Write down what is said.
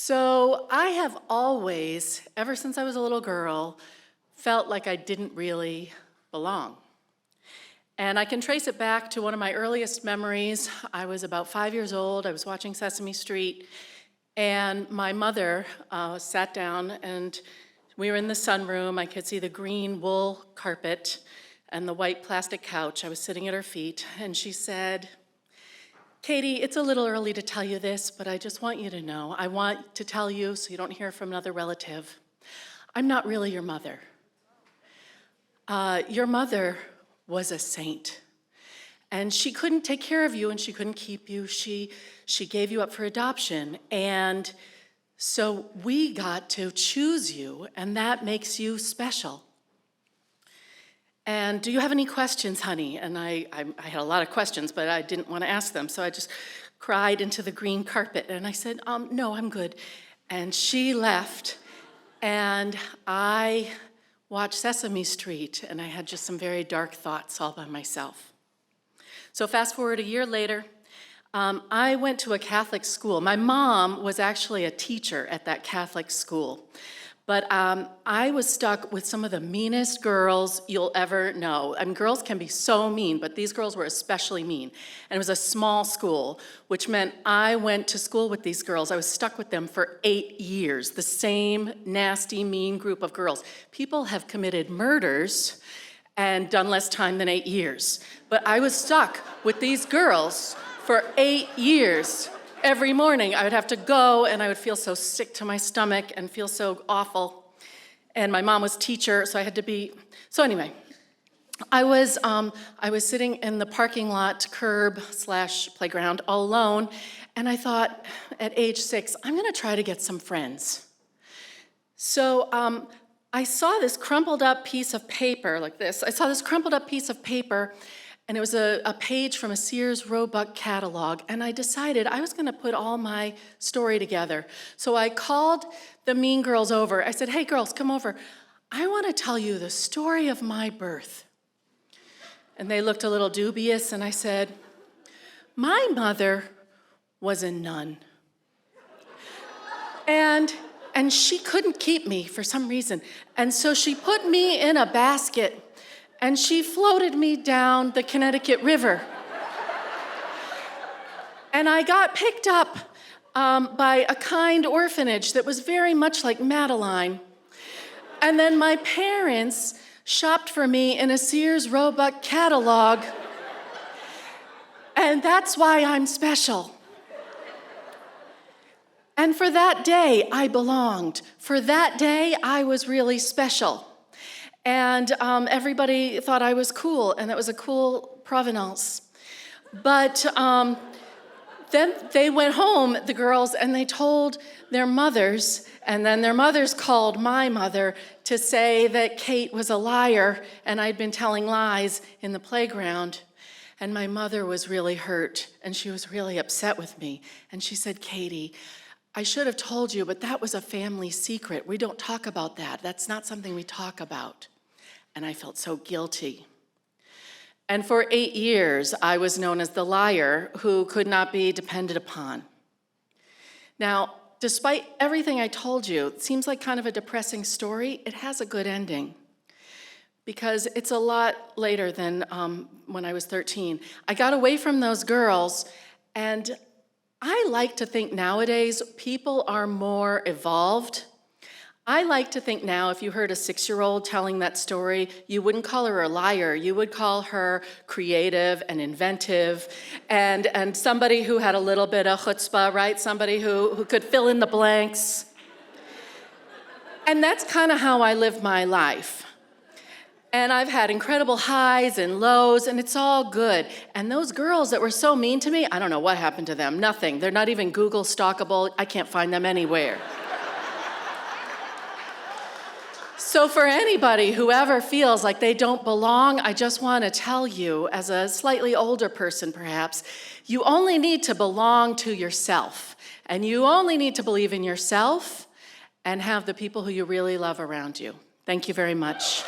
So I have always, ever since I was a little girl, felt like I didn't really belong. And I can trace it back to one of my earliest memories. I was about 5 years old. I was watching Sesame Street, and my mother sat down, and we were in the sunroom. I could see the green wool carpet and the white plastic couch. I was sitting at her feet, and she said, "Katie, it's a little early to tell you this, but I just want you to know. I want to tell you so you don't hear from another relative. I'm not really your mother. Your mother was a saint, and she couldn't take care of you and she couldn't keep you. She gave you up for adoption, and so we got to choose you, and that makes you special. And do you have any questions, honey?" And I had a lot of questions, but I didn't want to ask them, so I just cried into the green carpet, and I said, "No, I'm good." And she left, and I watched Sesame Street, and I had just some very dark thoughts all by myself. So fast forward a year later, I went to a Catholic school. My mom was actually a teacher at that Catholic school. But I was stuck with some of the meanest girls you'll ever know. I mean, girls can be so mean, but these girls were especially mean. And it was a small school, which meant I went to school with these girls. I was stuck with them for 8 years, the same nasty, mean group of girls. People have committed murders and done less time than 8 years. But I was stuck with these girls for 8 years. Every morning I would have to go, and I would feel so sick to my stomach and feel so awful. And my mom was teacher, so I had to be, so anyway, I was sitting in the parking lot, curb/playground, all alone, and I thought at age 6, I'm gonna try to get some friends. So I saw this crumpled up piece of paper like this. I saw this crumpled up piece of paper, and it was a page from a Sears Roebuck catalog, and I decided I was gonna put all my story together. So I called the mean girls over. I said, "Hey girls, come over. I wanna tell you the story of my birth." And they looked a little dubious, and I said, "My mother was a nun. And she couldn't keep me for some reason. And so she put me in a basket, and she floated me down the Connecticut River. And I got picked up by a kind orphanage that was very much like Madeline. And then my parents shopped for me in a Sears Roebuck catalog. And that's why I'm special. And for that day, I belonged. For that day, I was really special. And everybody thought I was cool, and that was a cool provenance. But then they went home, the girls, and they told their mothers, and then their mothers called my mother to say that Kate was a liar, and I'd been telling lies in the playground. And my mother was really hurt, and she was really upset with me. And she said, "Katie, I should have told you, but that was a family secret. We don't talk about that. That's not something we talk about." And I felt so guilty. And for 8 years, I was known as the liar who could not be depended upon. Now, despite everything I told you, it seems like kind of a depressing story. It has a good ending, because it's a lot later than when I was 13. I got away from those girls, and I like to think nowadays people are more evolved. I like to think now, if you heard a 6-year-old telling that story, you wouldn't call her a liar. You would call her creative and inventive, and somebody who had a little bit of chutzpah, right? Somebody who could fill in the blanks. And that's kind of how I live my life. And I've had incredible highs and lows, and it's all good. And those girls that were so mean to me, I don't know what happened to them. Nothing. They're not even Google stalkable. I can't find them anywhere. So for anybody who ever feels like they don't belong, I just want to tell you, as a slightly older person perhaps, you only need to belong to yourself. And you only need to believe in yourself and have the people who you really love around you. Thank you very much.